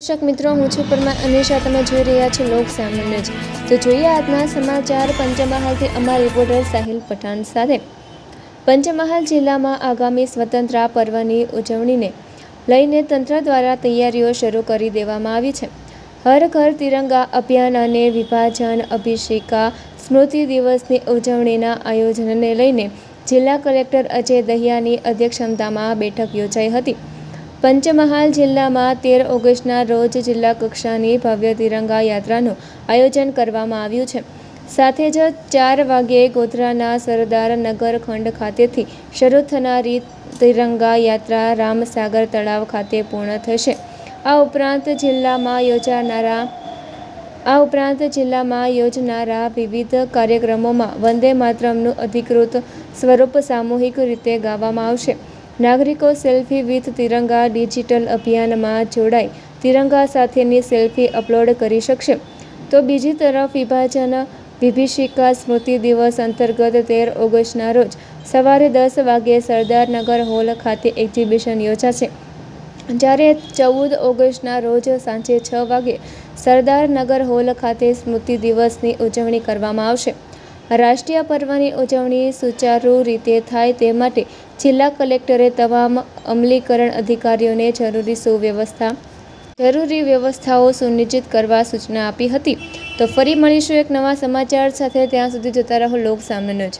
દર્શક મિત્રો, હું છું પરમાર અનિશા. તમે જોઈ રહ્યા છો લોક સામાન્ય ન્યૂઝ. તો જોઈએ આજના સમાચાર પંચમહાલથી અમારા રિપોર્ટર સાહિલ પઠાણ સાથે. પંચમહાલ જિલ્લામાં આગામી સ્વતંત્રતા પર્વની ઉજવણીને લઈને તંત્ર દ્વારા તૈયારીઓ શરૂ કરી દેવામાં આવી છે. હર ઘર તિરંગા અભિયાન અને વિભાજન અભિષેકા સ્મૃતિ દિવસની ઉજવણીના આયોજનને લઈને જિલ્લા કલેક્ટર અજય દહિયાની અધ્યક્ષતામાં બેઠક યોજાઈ હતી. પંચમહાલ જિલ્લામાં 13 ઓગસ્ટના રોજ જિલ્લા કક્ષાની ભવ્ય તિરંગા યાત્રાનું આયોજન કરવામાં આવ્યું છે. સાથે જ 4 વાગ્યે ગોધરાના સરદાર નગર ખંડ ખાતેથી શરૂ થનારી તિરંગા યાત્રા રામસાગર તળાવ ખાતે પૂર્ણ થશે. આ ઉપરાંત જિલ્લામાં યોજનારા વિવિધ કાર્યક્રમોમાં વંદે માતરમનું અધિકૃત સ્વરૂપ સામૂહિક રીતે ગાવામાં આવશે. નાગરિકો સેલ્ફી વિથ તિરંગા ડિજિટલ અભિયાનમાં જોડાઈ તિરંગા સાથેની સેલ્ફી અપલોડ કરી શકશે. તો બીજી તરફ વિભાજન વિભીષિકા સ્મૃતિ દિવસ અંતર્ગત 13 ઓગસ્ટના રોજ સવારે 10 વાગ્યે સરદારનગર હોલ ખાતે એક્ઝિબિશન યોજાશે. જ્યારે 14 ઓગસ્ટના રોજ સાંજે 6 વાગ્યે સરદારનગર હોલ ખાતે સ્મૃતિ દિવસની ઉજવણી કરવામાં આવશે. રાષ્ટ્રીય પર્વની ઉજવણી સુચારુ રીતે થાય તે માટે જિલ્લા કલેક્ટરે તમામ અમલીકરણ અધિકારીઓને જરૂરી વ્યવસ્થાઓ સુનિશ્ચિત કરવા સૂચના આપી હતી. તો ફરી મળીશું એક નવા સમાચાર સાથે. ત્યાં સુધી જોતા રહો લોક સામાન્ય ન્યૂઝ.